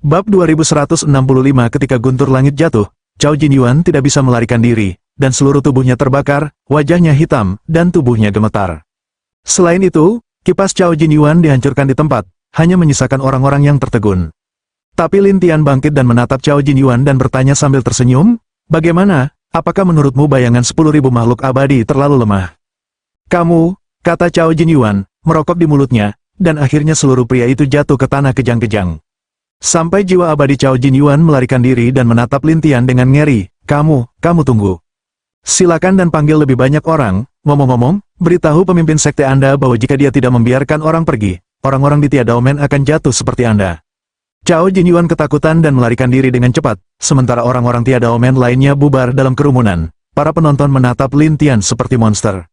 Bab 2165. Ketika guntur langit jatuh, Cao Jinyuan tidak bisa melarikan diri, dan seluruh tubuhnya terbakar, wajahnya hitam, dan tubuhnya gemetar. Selain itu, kipas Cao Jinyuan dihancurkan di tempat, hanya menyisakan orang-orang yang tertegun. Tapi Lin Tian bangkit dan menatap Cao Jinyuan dan bertanya sambil tersenyum, "Bagaimana? Apakah menurutmu bayangan 10.000 makhluk abadi terlalu lemah?" "Kamu," kata Cao Jinyuan, merokok di mulutnya, dan akhirnya seluruh pria itu jatuh ke tanah kejang-kejang. Sampai jiwa abadi Cao Jinyuan melarikan diri dan menatap Lin Tian dengan ngeri, kamu tunggu. Silakan dan panggil lebih banyak orang, ngomong-ngomong, beritahu pemimpin sekte Anda bahwa jika dia tidak membiarkan orang pergi, orang-orang di Tiadaomen akan jatuh seperti Anda." Cao Jinyuan ketakutan dan melarikan diri dengan cepat, sementara orang-orang Tiadaomen lainnya bubar dalam kerumunan. Para penonton menatap Lin Tian seperti monster.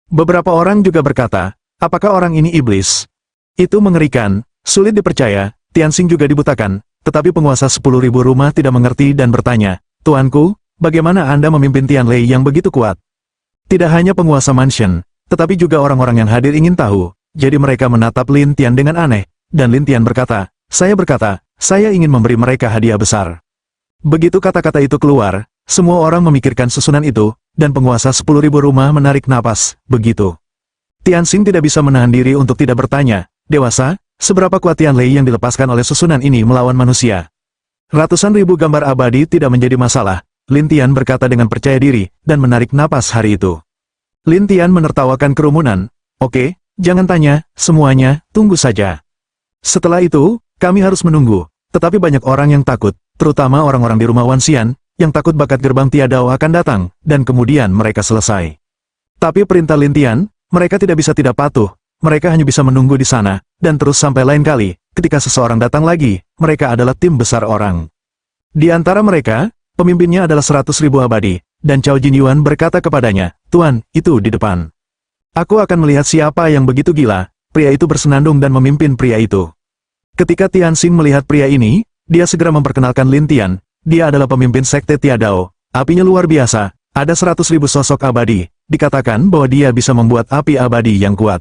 Beberapa orang juga berkata, apakah orang ini iblis? Itu mengerikan, sulit dipercaya. Tianxing juga dibutakan, tetapi penguasa 10.000 rumah tidak mengerti dan bertanya, "Tuanku, bagaimana Anda memimpin Tianlei yang begitu kuat?" Tidak hanya penguasa mansion, tetapi juga orang-orang yang hadir ingin tahu, jadi mereka menatap Lin Tian dengan aneh, dan Lin Tian berkata, saya ingin memberi mereka hadiah besar." Begitu kata-kata itu keluar, semua orang memikirkan susunan itu, dan penguasa 10.000 rumah menarik napas, begitu. Tianxing tidak bisa menahan diri untuk tidak bertanya, "Dewasa, seberapa kuat Tianlei yang dilepaskan oleh susunan ini melawan manusia?" Ratusan ribu gambar abadi tidak menjadi masalah, Lin Tian berkata dengan percaya diri, dan menarik napas hari itu. Lin Tian menertawakan kerumunan, "Oke, jangan tanya, semuanya, tunggu saja. Setelah itu, kami harus menunggu, tetapi banyak orang yang takut, terutama orang-orang di rumah Wan Xian, yang takut bakat gerbang Tiadao akan datang, dan kemudian mereka selesai." Tapi perintah Lin Tian, mereka tidak bisa tidak patuh. Mereka hanya bisa menunggu di sana, dan terus sampai lain kali, ketika seseorang datang lagi, mereka adalah tim besar orang. Di antara mereka, pemimpinnya adalah 100.000 abadi, dan Cao Jinyuan berkata kepadanya, "Tuan, itu di depan. Aku akan melihat siapa yang begitu gila." Pria itu bersenandung dan memimpin pria itu. Ketika Tianxing melihat pria ini, dia segera memperkenalkan Lin Tian, dia adalah pemimpin sekte Tiadao, apinya luar biasa, ada 100.000 sosok abadi, dikatakan bahwa dia bisa membuat api abadi yang kuat.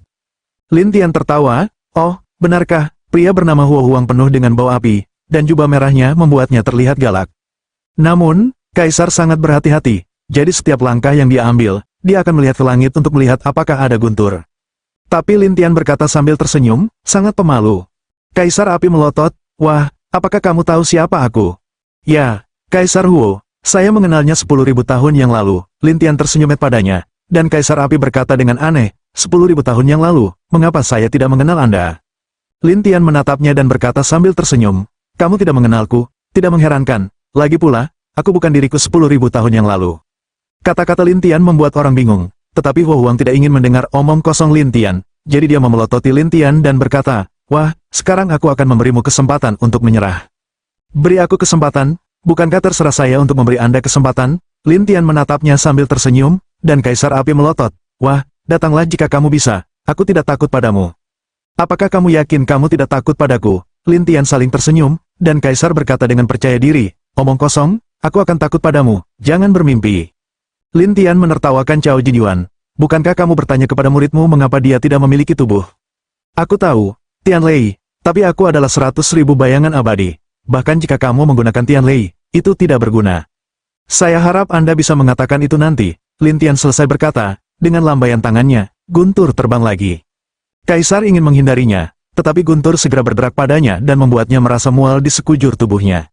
Lin Tian tertawa, "Oh, benarkah?" Pria bernama Huo Huang penuh dengan bau api, dan jubah merahnya membuatnya terlihat galak. Namun, Kaisar sangat berhati-hati, jadi setiap langkah yang dia ambil, dia akan melihat ke langit untuk melihat apakah ada guntur. Tapi Lin Tian berkata sambil tersenyum, sangat pemalu. Kaisar api melotot, "Wah, apakah kamu tahu siapa aku?" "Ya, Kaisar Huo, saya mengenalnya 10.000 tahun yang lalu." Lin Tian tersenyum padanya, dan Kaisar api berkata dengan aneh, 10.000 tahun yang lalu, mengapa saya tidak mengenal Anda?" Lin Tian menatapnya dan berkata sambil tersenyum, "Kamu tidak mengenalku, tidak mengherankan, lagi pula, aku bukan diriku 10.000 tahun yang lalu." Kata-kata Lin Tian membuat orang bingung, tetapi Huo Huang tidak ingin mendengar omong kosong Lin Tian, jadi dia memelototi Lin Tian dan berkata, "Wah, sekarang aku akan memberimu kesempatan untuk menyerah." "Beri aku kesempatan, bukankah terserah saya untuk memberi Anda kesempatan?" Lin Tian menatapnya sambil tersenyum, dan Kaisar api melotot, "Wah, datanglah jika kamu bisa, aku tidak takut padamu." "Apakah kamu yakin kamu tidak takut padaku?" Lin Tian saling tersenyum, dan Kaisar berkata dengan percaya diri, "Omong kosong, aku akan takut padamu, jangan bermimpi." Lin Tian menertawakan Cao Jinyuan, "Bukankah kamu bertanya kepada muridmu mengapa dia tidak memiliki tubuh?" "Aku tahu, Tianlei, tapi aku adalah 100.000 bayangan abadi. Bahkan jika kamu menggunakan Tianlei, itu tidak berguna." "Saya harap Anda bisa mengatakan itu nanti." Lin Tian selesai berkata, dengan lambaian tangannya, guntur terbang lagi. Kaisar ingin menghindarinya, tetapi guntur segera bergerak padanya dan membuatnya merasa mual di sekujur tubuhnya.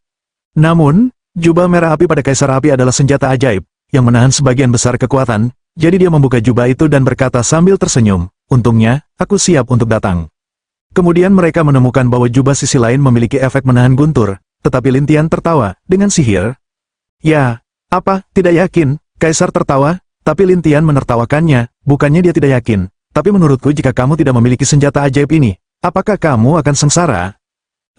Namun, jubah merah api pada Kaisar api adalah senjata ajaib, yang menahan sebagian besar kekuatan, jadi dia membuka jubah itu dan berkata sambil tersenyum, "Untungnya, aku siap untuk datang." Kemudian mereka menemukan bahwa jubah sisi lain memiliki efek menahan guntur, tetapi Lin Tian tertawa, dengan sihir. "Ya, apa, tidak yakin?" Kaisar tertawa, tapi Lin Tian menertawakannya, "Bukannya dia tidak yakin, tapi menurutku jika kamu tidak memiliki senjata ajaib ini, apakah kamu akan sengsara?"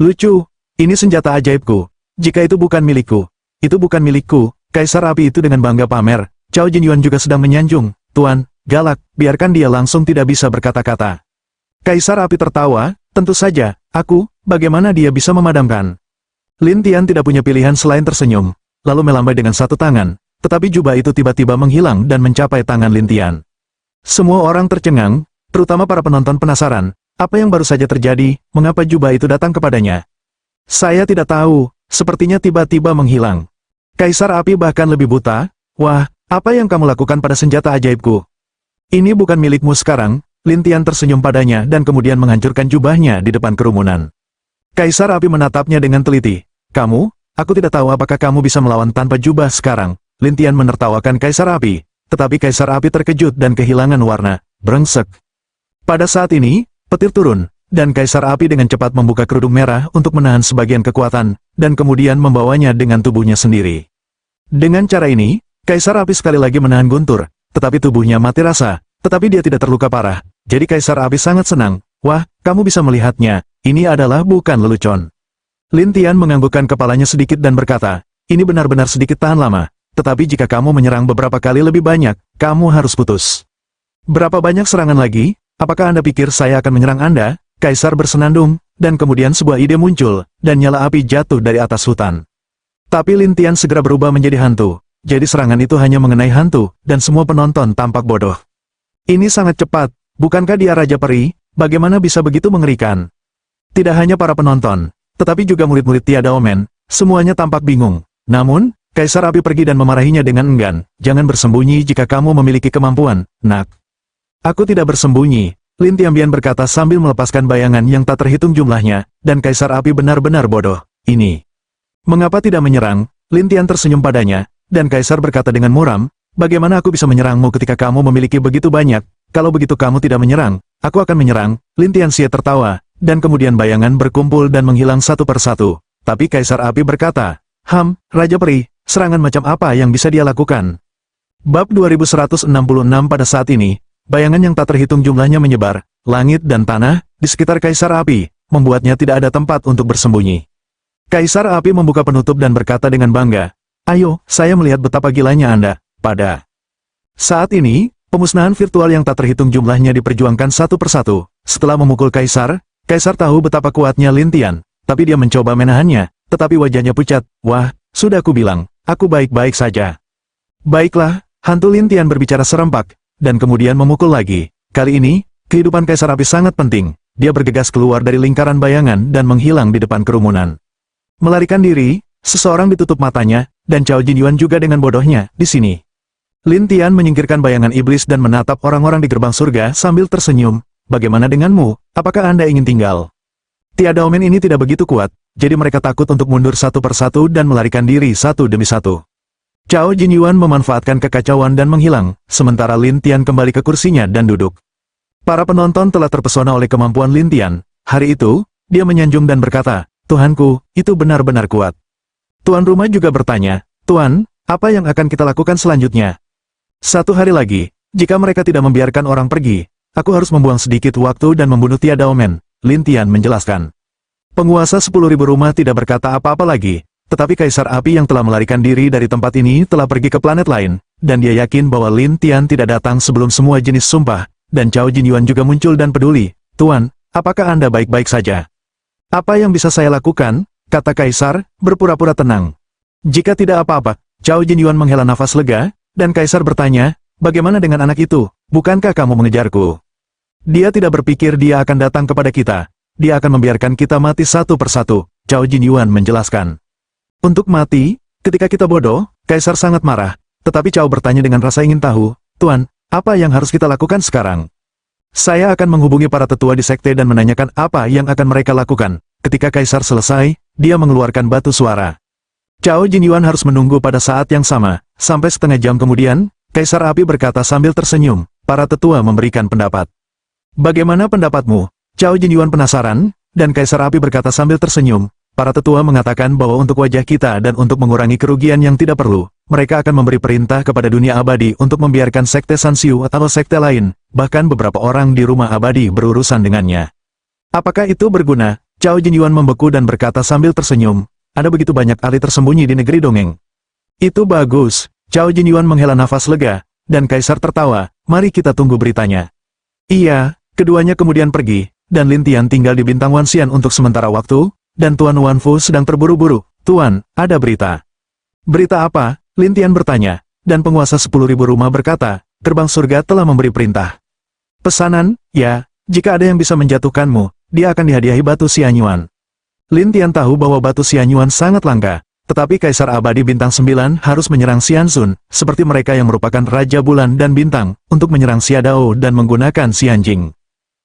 "Lucu, ini senjata ajaibku. Jika itu bukan milikku, itu bukan milikku." Kaisar api itu dengan bangga pamer. Cao Jinyuan juga sedang menyanjung, "Tuan, galak, biarkan dia langsung tidak bisa berkata-kata." Kaisar api tertawa, "Tentu saja, bagaimana dia bisa memadamkan?" Lin Tian tidak punya pilihan selain tersenyum, lalu melambai dengan satu tangan, tetapi jubah itu tiba-tiba menghilang dan mencapai tangan Lin Tian. Semua orang tercengang, terutama para penonton penasaran, apa yang baru saja terjadi, mengapa jubah itu datang kepadanya. Saya tidak tahu, sepertinya tiba-tiba menghilang. Kaisar Api bahkan lebih buta. Wah, apa yang kamu lakukan pada senjata ajaibku? Ini bukan milikmu sekarang. Lin Tian tersenyum padanya dan kemudian menghancurkan jubahnya di depan kerumunan. Kaisar Api menatapnya dengan teliti. Kamu? Aku tidak tahu apakah kamu bisa melawan tanpa jubah sekarang. Lin Tian menertawakan Kaisar Api, tetapi Kaisar Api terkejut dan kehilangan warna. Brengsek. Pada saat ini, petir turun, dan Kaisar Api dengan cepat membuka kerudung merah untuk menahan sebagian kekuatan, dan kemudian membawanya dengan tubuhnya sendiri. Dengan cara ini, Kaisar Api sekali lagi menahan Guntur, tetapi tubuhnya mati rasa, tetapi dia tidak terluka parah. Jadi Kaisar Api sangat senang. Wah, kamu bisa melihatnya, ini adalah bukan lelucon. Lin Tian menganggukkan kepalanya sedikit dan berkata, ini benar-benar sedikit tahan lama, tetapi jika kamu menyerang beberapa kali lebih banyak, kamu harus putus. Berapa banyak serangan lagi? Apakah Anda pikir saya akan menyerang Anda? Kaisar bersenandung, dan kemudian sebuah ide muncul, dan nyala api jatuh dari atas hutan. Tapi Lin Tian segera berubah menjadi hantu, jadi serangan itu hanya mengenai hantu, dan semua penonton tampak bodoh. Ini sangat cepat. Bukankah dia Raja Peri? Bagaimana bisa begitu mengerikan? Tidak hanya para penonton, tetapi juga murid-murid Tiada Omen, semuanya tampak bingung. Namun, Kaisar Api pergi dan memarahinya dengan enggan. Jangan bersembunyi jika kamu memiliki kemampuan, nak. Aku tidak bersembunyi, Lin Tianbian berkata sambil melepaskan bayangan yang tak terhitung jumlahnya, dan Kaisar Api benar-benar bodoh. Ini. Mengapa tidak menyerang? Lin Tian tersenyum padanya, dan Kaisar berkata dengan muram, bagaimana aku bisa menyerangmu ketika kamu memiliki begitu banyak? Kalau begitu kamu tidak menyerang, aku akan menyerang. Lin Tianxie tertawa, dan kemudian bayangan berkumpul dan menghilang satu persatu. Tapi Kaisar Api berkata, Raja Peri, serangan macam apa yang bisa dia lakukan? Bab 2166 pada saat ini, bayangan yang tak terhitung jumlahnya menyebar, langit dan tanah, di sekitar Kaisar Api, membuatnya tidak ada tempat untuk bersembunyi. Kaisar Api membuka penutup dan berkata dengan bangga, ayo, saya melihat betapa gilanya Anda, pada saat ini, pemusnahan virtual yang tak terhitung jumlahnya diperjuangkan satu persatu. Setelah memukul Kaisar, Kaisar tahu betapa kuatnya Lin Tian, tapi dia mencoba menahannya, tetapi wajahnya pucat. Wah, sudah aku bilang, aku baik-baik saja. Baiklah, hantu Lin Tian berbicara serempak, dan kemudian memukul lagi. Kali ini, kehidupan Kaisar Api sangat penting. Dia bergegas keluar dari lingkaran bayangan dan menghilang di depan kerumunan. Melarikan diri, seseorang ditutup matanya, dan Cao Jinyuan juga dengan bodohnya, di sini. Lin Tian menyingkirkan bayangan iblis dan menatap orang-orang di gerbang surga sambil tersenyum. Bagaimana denganmu? Apakah Anda ingin tinggal? Tiada Omen ini tidak begitu kuat, jadi mereka takut untuk mundur satu persatu dan melarikan diri satu demi satu. Cao Jinyuan memanfaatkan kekacauan dan menghilang, sementara Lin Tian kembali ke kursinya dan duduk. Para penonton telah terpesona oleh kemampuan Lin Tian. Hari itu, dia menyanjung dan berkata, Tuhanku, itu benar-benar kuat. Tuan rumah juga bertanya, Tuan, apa yang akan kita lakukan selanjutnya? Satu hari lagi, jika mereka tidak membiarkan orang pergi, aku harus membuang sedikit waktu dan membunuh Tiada Omen, Lin Tian menjelaskan. Penguasa 10.000 rumah tidak berkata apa-apa lagi, tetapi Kaisar Api yang telah melarikan diri dari tempat ini telah pergi ke planet lain, dan dia yakin bahwa Lin Tian tidak datang sebelum semua jenis sumpah, dan Cao Jinyuan juga muncul dan peduli. Tuan, apakah Anda baik-baik saja? Apa yang bisa saya lakukan? Kata Kaisar, berpura-pura tenang. Jika tidak apa-apa, Cao Jinyuan menghela nafas lega, dan Kaisar bertanya, bagaimana dengan anak itu? Bukankah kamu mengejarku? Dia tidak berpikir dia akan datang kepada kita. Dia akan membiarkan kita mati satu persatu, Cao Jinyuan menjelaskan. Untuk mati, ketika kita bodoh, Kaisar sangat marah. Tetapi Cao bertanya dengan rasa ingin tahu, Tuan, apa yang harus kita lakukan sekarang? Saya akan menghubungi para tetua di sekte dan menanyakan apa yang akan mereka lakukan. Ketika Kaisar selesai, dia mengeluarkan batu suara. Cao Jinyuan harus menunggu pada saat yang sama. Sampai setengah jam kemudian, Kaisar Api berkata sambil tersenyum, para tetua memberikan pendapat. Bagaimana pendapatmu? Cao Jinyuan penasaran, dan Kaisar Api berkata sambil tersenyum, para tetua mengatakan bahwa untuk wajah kita dan untuk mengurangi kerugian yang tidak perlu, mereka akan memberi perintah kepada dunia abadi untuk membiarkan sekte Sanxiu atau sekte lain, bahkan beberapa orang di rumah abadi berurusan dengannya. Apakah itu berguna? Cao Jinyuan membeku dan berkata sambil tersenyum, ada begitu banyak ahli tersembunyi di negeri dongeng. Itu bagus. Cao Jinyuan menghela nafas lega, dan Kaisar tertawa, mari kita tunggu beritanya. Iya, keduanya kemudian pergi, dan Lin Tian tinggal di Bintang Wanxian untuk sementara waktu, dan Tuan Wanfu sedang terburu-buru. Tuan, ada berita. Berita apa? Lin Tian bertanya, dan penguasa 10.000 rumah berkata, gerbang surga telah memberi perintah. Pesanan, ya, jika ada yang bisa menjatuhkanmu, dia akan dihadiahi batu Xianyuan. Lin Tian tahu bahwa batu Xianyuan sangat langka, tetapi Kaisar Abadi Bintang 9 harus menyerang Xianxun, seperti mereka yang merupakan Raja Bulan dan Bintang, untuk menyerang Xiadao dan menggunakan Xianjing.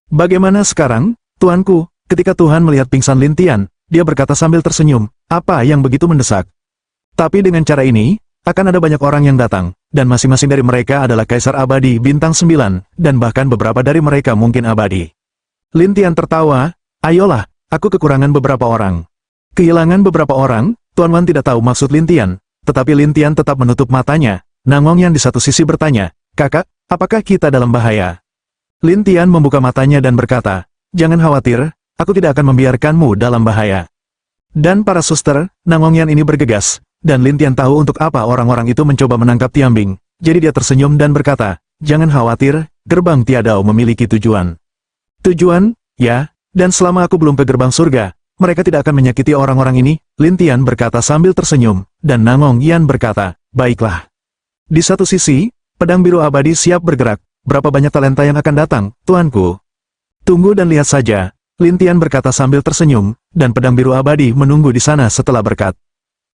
Bagaimana sekarang, tuanku? Ketika Tuhan melihat pingsan Lin Tian, dia berkata sambil tersenyum, apa yang begitu mendesak? Tapi dengan cara ini, akan ada banyak orang yang datang, dan masing-masing dari mereka adalah Kaisar Abadi Bintang 9, dan bahkan beberapa dari mereka mungkin abadi. Lin Tian tertawa, ayolah, aku kekurangan beberapa orang. Kehilangan beberapa orang, Tuan Wan tidak tahu maksud Lin Tian, tetapi Lin Tian tetap menutup matanya. Nangong yang di satu sisi bertanya, kakak, apakah kita dalam bahaya? Lin Tian membuka matanya dan berkata, jangan khawatir, aku tidak akan membiarkanmu dalam bahaya. Dan para suster, Nangong Yan ini bergegas, dan Lin Tian tahu untuk apa orang-orang itu mencoba menangkap Tiambing, jadi dia tersenyum dan berkata, jangan khawatir, gerbang Tiadao memiliki tujuan. Tujuan? Ya, dan selama aku belum ke gerbang surga, mereka tidak akan menyakiti orang-orang ini, Lin Tian berkata sambil tersenyum, dan Nangong Yan berkata, baiklah. Di satu sisi, pedang biru abadi siap bergerak, berapa banyak talenta yang akan datang, tuanku? Tunggu dan lihat saja, Lin Tian berkata sambil tersenyum, dan pedang biru abadi menunggu di sana setelah berkat.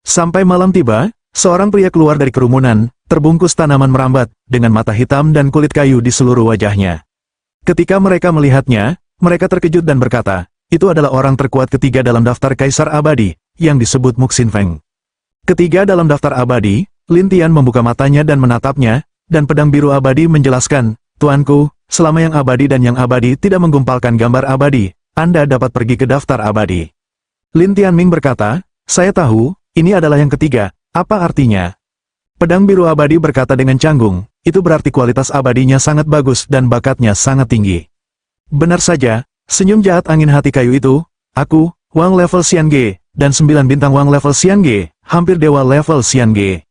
Sampai malam tiba, seorang pria keluar dari kerumunan, terbungkus tanaman merambat, dengan mata hitam dan kulit kayu di seluruh wajahnya. Ketika mereka melihatnya, mereka terkejut dan berkata, itu adalah orang terkuat ketiga dalam daftar Kaisar Abadi, yang disebut Muxin Feng. Ketiga dalam daftar abadi, Lin Tian membuka matanya dan menatapnya, dan pedang biru abadi menjelaskan, tuanku, selama yang abadi dan yang abadi tidak menggumpalkan gambar abadi, Anda dapat pergi ke daftar abadi. Lin Tianming berkata, saya tahu, ini adalah yang ketiga, apa artinya? Pedang biru abadi berkata dengan canggung, itu berarti kualitas abadinya sangat bagus dan bakatnya sangat tinggi. Benar saja, senyum jahat angin hati kayu itu, aku, Wang level Xian Ge, dan 9 bintang Wang level Xian Ge, hampir dewa level Xian Ge.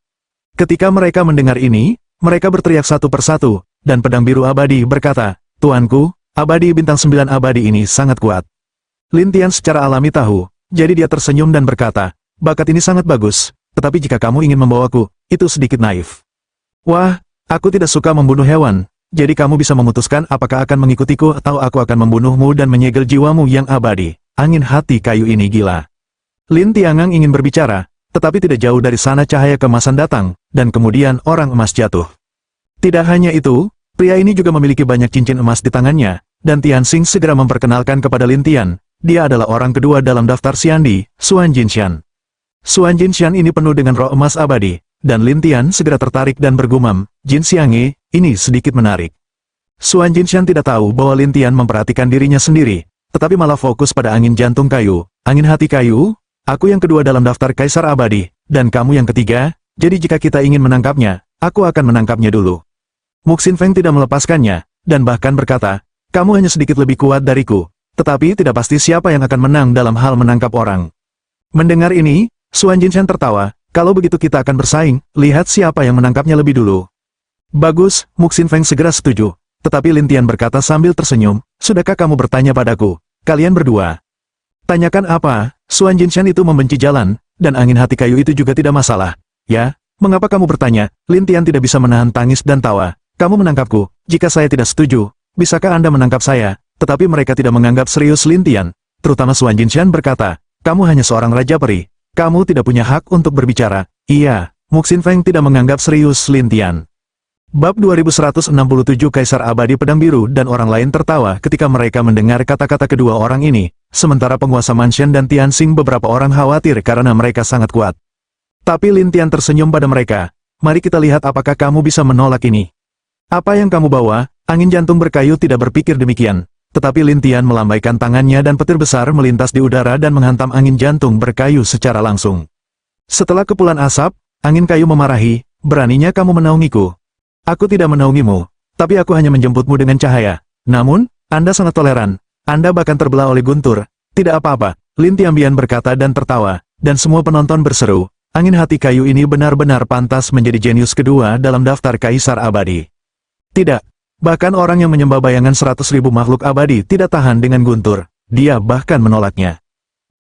Ketika mereka mendengar ini, mereka berteriak satu persatu, dan pedang biru abadi berkata, tuanku, abadi bintang 9 abadi ini sangat kuat. Lin Tian secara alami tahu, jadi dia tersenyum dan berkata, bakat ini sangat bagus, tetapi jika kamu ingin membawaku, itu sedikit naif. Wah, aku tidak suka membunuh hewan, jadi kamu bisa memutuskan apakah akan mengikutiku atau aku akan membunuhmu dan menyegel jiwamu yang abadi. Angin hati kayu ini gila. Lin Tiangang ingin berbicara, tetapi tidak jauh dari sana cahaya kemasan datang, dan kemudian orang emas jatuh. Tidak hanya itu, pria ini juga memiliki banyak cincin emas di tangannya, dan Tianxing segera memperkenalkan kepada Lin Tian, dia adalah orang kedua dalam daftar Xiandi, Xuan Jinshan. Xuan Jinshan ini penuh dengan roh emas abadi, dan Lin Tian segera tertarik dan bergumam, Jin Xiange, ini sedikit menarik. Xuan Jinshan tidak tahu bahwa Lin Tian memperhatikan dirinya sendiri, tetapi malah fokus pada angin jantung kayu, angin hati kayu, aku yang kedua dalam daftar Kaisar Abadi, dan kamu yang ketiga, jadi jika kita ingin menangkapnya, aku akan menangkapnya dulu. Muxin Feng tidak melepaskannya, dan bahkan berkata, kamu hanya sedikit lebih kuat dariku, tetapi tidak pasti siapa yang akan menang dalam hal menangkap orang. Mendengar ini, Xuan Jinshan tertawa, kalau begitu kita akan bersaing, lihat siapa yang menangkapnya lebih dulu. Bagus, Muxin Feng segera setuju, tetapi Lin Tian berkata sambil tersenyum, sudahkah kamu bertanya padaku, kalian berdua? Tanyakan apa, Xuan Jinshan itu membenci jalan, dan angin hati kayu itu juga tidak masalah. Ya, mengapa kamu bertanya? Lin Tian tidak bisa menahan tangis dan tawa, kamu menangkapku, jika saya tidak setuju, bisakah Anda menangkap saya? Tetapi mereka tidak menganggap serius Lin Tian, terutama Xuan Jinshan berkata, kamu hanya seorang raja peri. Kamu tidak punya hak untuk berbicara. Iya, Muxin Feng tidak menganggap serius Lin Tian. Bab 2167 Kaisar Abadi Pedang Biru dan orang lain tertawa ketika mereka mendengar kata-kata kedua orang ini, sementara penguasa Manshan dan Tianxing beberapa orang khawatir karena mereka sangat kuat. Tapi Lin Tian tersenyum pada mereka, mari kita lihat apakah kamu bisa menolak ini. Apa yang kamu bawa? Angin jantung berkayu tidak berpikir demikian. Tetapi Lin Tian melambaikan tangannya dan petir besar melintas di udara dan menghantam angin jantung berkayu secara langsung. Setelah kepulan asap, angin kayu memarahi, beraninya kamu menaungiku. Aku tidak menaungimu, tapi aku hanya menjemputmu dengan cahaya. Namun, Anda sangat toleran, Anda bahkan terbelah oleh guntur. Tidak apa-apa, Lin Tianbian berkata dan tertawa, dan semua penonton berseru, angin hati kayu ini benar-benar pantas menjadi jenius kedua dalam daftar Kaisar Abadi. Tidak. Bahkan orang yang menyembah bayangan 100.000 makhluk abadi tidak tahan dengan guntur, dia bahkan menolaknya.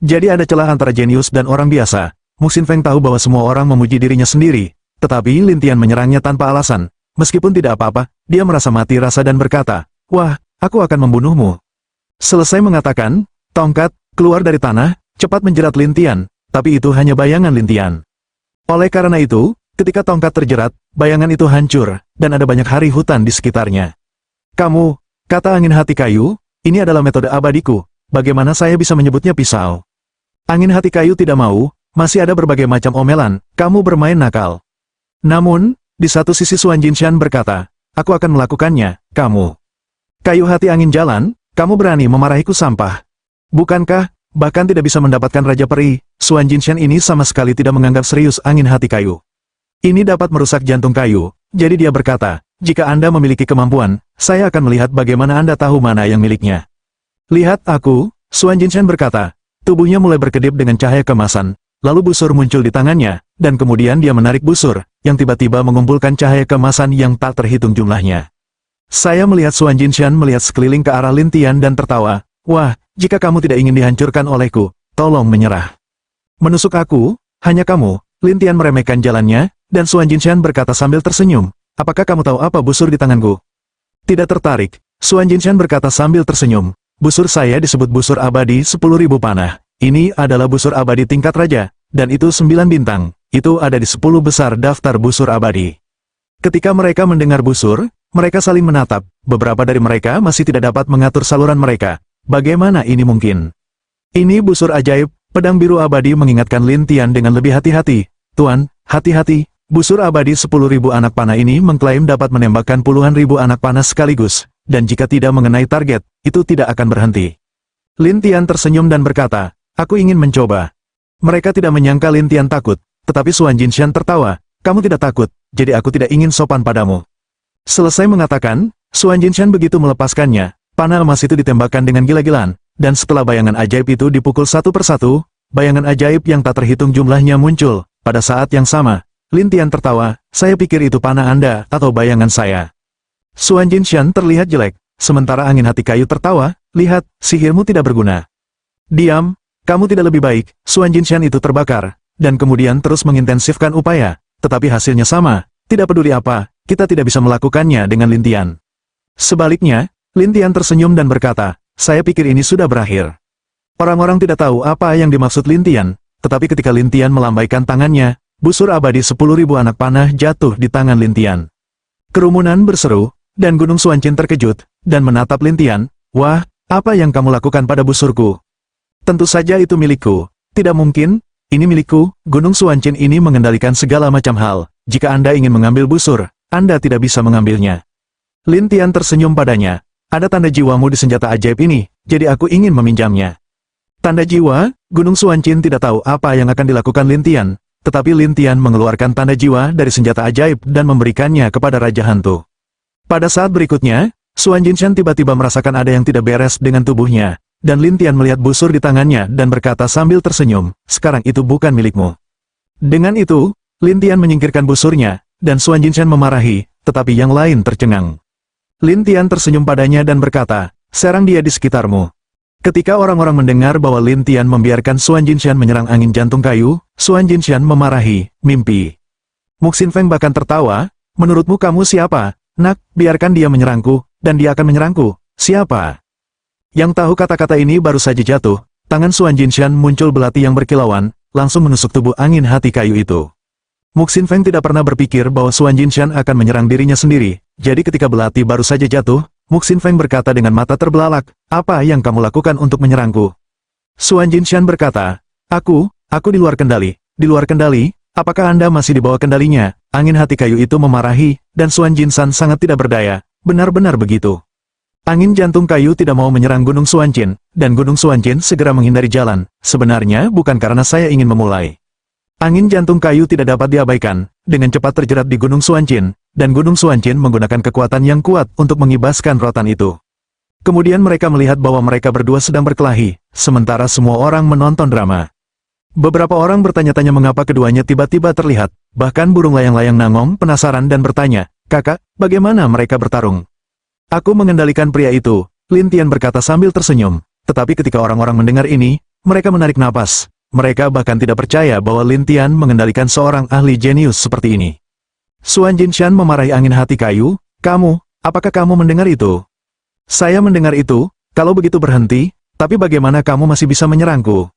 Jadi ada celah antara jenius dan orang biasa. Muxin Feng tahu bahwa semua orang memuji dirinya sendiri, tetapi Lin Tian menyerangnya tanpa alasan. Meskipun tidak apa-apa, dia merasa mati rasa dan berkata, wah, aku akan membunuhmu. Selesai mengatakan, tongkat, keluar dari tanah, cepat menjerat Lin Tian, tapi itu hanya bayangan Lin Tian. Oleh karena itu, ketika tongkat terjerat, bayangan itu hancur, dan ada banyak hari hutan di sekitarnya. Kamu, kata angin hati kayu, ini adalah metode abadiku, bagaimana saya bisa menyebutnya pisau? Angin hati kayu tidak mau, masih ada berbagai macam omelan, kamu bermain nakal. Namun, di satu sisi Xuan Jinshan berkata, aku akan melakukannya, kamu. Kayu hati angin jalan, kamu berani memarahiku sampah. Bukankah, bahkan tidak bisa mendapatkan Raja Peri, Xuan Jinshan ini sama sekali tidak menganggap serius angin hati kayu. Ini dapat merusak jantung kayu, jadi dia berkata, jika Anda memiliki kemampuan, saya akan melihat bagaimana Anda tahu mana yang miliknya. Lihat aku, Xuan Jinshan berkata, tubuhnya mulai berkedip dengan cahaya kemasan, lalu busur muncul di tangannya, dan kemudian dia menarik busur, yang tiba-tiba mengumpulkan cahaya kemasan yang tak terhitung jumlahnya. Saya melihat Xuan Jinshan melihat sekeliling ke arah Lin Tian dan tertawa, wah, jika kamu tidak ingin dihancurkan olehku, tolong menyerah. Menusuk aku, hanya kamu, Lin Tian meremehkan jalannya, dan Xuan Jinshan berkata sambil tersenyum, apakah kamu tahu apa busur di tanganku? Tidak tertarik, Xuan Jinshan berkata sambil tersenyum, busur saya disebut busur abadi 10.000 panah. Ini adalah busur abadi tingkat raja, dan itu 9 bintang, itu ada di 10 besar daftar busur abadi. Ketika mereka mendengar busur, mereka saling menatap, beberapa dari mereka masih tidak dapat mengatur saluran mereka. Bagaimana ini mungkin? Ini busur ajaib, pedang biru abadi mengingatkan Lin Tian dengan lebih hati-hati. Tuan, hati-hati, busur abadi 10.000 anak panah ini mengklaim dapat menembakkan puluhan ribu anak panah sekaligus, dan jika tidak mengenai target, itu tidak akan berhenti. Lin Tian tersenyum dan berkata, aku ingin mencoba. Mereka tidak menyangka Lin Tian takut, tetapi Xuan Jinshan tertawa, kamu tidak takut, jadi aku tidak ingin sopan padamu. Selesai mengatakan, Xuan Jinshan begitu melepaskannya, panah emas itu ditembakkan dengan gila-gilaan, dan setelah bayangan ajaib itu dipukul satu persatu, bayangan ajaib yang tak terhitung jumlahnya muncul. Pada saat yang sama, Lin Tian tertawa, saya pikir itu panah Anda atau bayangan saya. Xuan Jinshan terlihat jelek, sementara angin hati kayu tertawa, lihat, sihirmu tidak berguna. Diam. Kamu tidak lebih baik, Xuan Jinshan itu terbakar, dan kemudian terus mengintensifkan upaya, tetapi hasilnya sama, tidak peduli apa, kita tidak bisa melakukannya dengan Lin Tian. Sebaliknya, Lin Tian tersenyum dan berkata, saya pikir ini sudah berakhir. Orang-orang tidak tahu apa yang dimaksud Lin Tian, tetapi ketika Lin Tian melambaikan tangannya, busur abadi 10.000 anak panah jatuh di tangan Lin Tian. Kerumunan berseru, dan Gunung Xuanqin terkejut, dan menatap Lin Tian, wah, apa yang kamu lakukan pada busurku? Tentu saja itu milikku. Tidak mungkin, ini milikku, Gunung Xuanqin ini mengendalikan segala macam hal. Jika Anda ingin mengambil busur, Anda tidak bisa mengambilnya. Lin Tian tersenyum padanya. Ada tanda jiwamu di senjata ajaib ini, jadi aku ingin meminjamnya. Tanda jiwa, Gunung Xuanqin tidak tahu apa yang akan dilakukan Lin Tian, tetapi Lin Tian mengeluarkan tanda jiwa dari senjata ajaib dan memberikannya kepada Raja Hantu. Pada saat berikutnya, Xuan Jinshan tiba-tiba merasakan ada yang tidak beres dengan tubuhnya. Dan Lin Tian melihat busur di tangannya dan berkata sambil tersenyum, sekarang itu bukan milikmu. Dengan itu, Lin Tian menyingkirkan busurnya, dan Xuan Jinshan memarahi, tetapi yang lain tercengang. Lin Tian tersenyum padanya dan berkata, serang dia di sekitarmu. Ketika orang-orang mendengar bahwa Lin Tian membiarkan Xuan Jinshan menyerang angin jantung kayu, Xuan Jinshan memarahi, mimpi. Muxin Feng bahkan tertawa, menurutmu kamu siapa? Nak, biarkan dia menyerangku, dan dia akan menyerangku. Siapa? Yang tahu kata-kata ini baru saja jatuh, tangan Xuan Jinshan muncul belati yang berkilauan, langsung menusuk tubuh angin hati kayu itu. Muxin Feng tidak pernah berpikir bahwa Xuan Jinshan akan menyerang dirinya sendiri, jadi ketika belati baru saja jatuh, Muxin Feng berkata dengan mata terbelalak, apa yang kamu lakukan untuk menyerangku? Xuan Jinshan berkata, aku di luar kendali, apakah Anda masih di bawah kendalinya? Angin hati kayu itu memarahi, dan Xuan Jinshan sangat tidak berdaya, benar-benar begitu. Angin jantung kayu tidak mau menyerang Gunung Xuanqin, dan Gunung Xuanqin segera menghindari jalan, sebenarnya bukan karena saya ingin memulai. Angin jantung kayu tidak dapat diabaikan, dengan cepat terjerat di Gunung Xuanqin, dan Gunung Xuanqin menggunakan kekuatan yang kuat untuk mengibaskan rotan itu. Kemudian mereka melihat bahwa mereka berdua sedang berkelahi, sementara semua orang menonton drama. Beberapa orang bertanya-tanya mengapa keduanya tiba-tiba terlihat, bahkan burung layang-layang Nangong penasaran dan bertanya, kakak, bagaimana mereka bertarung? Aku mengendalikan pria itu, Lin Tian berkata sambil tersenyum, tetapi ketika orang-orang mendengar ini, mereka menarik napas. Mereka bahkan tidak percaya bahwa Lin Tian mengendalikan seorang ahli jenius seperti ini. Xuan Jinshan memarahi angin hati kayu, apakah kamu mendengar itu? Saya mendengar itu, kalau begitu berhenti, tapi bagaimana kamu masih bisa menyerangku?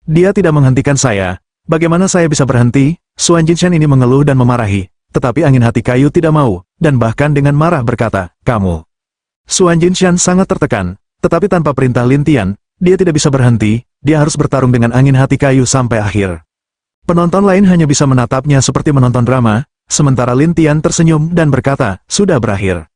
Dia tidak menghentikan saya. Bagaimana saya bisa berhenti? Suan Jinshan ini mengeluh dan memarahi. Tetapi angin hati kayu tidak mau, dan bahkan dengan marah berkata, kamu. Suan Jinshan sangat tertekan, tetapi tanpa perintah Lin Tian, dia tidak bisa berhenti, dia harus bertarung dengan angin hati kayu sampai akhir. Penonton lain hanya bisa menatapnya seperti menonton drama, sementara Lin Tian tersenyum dan berkata, sudah berakhir.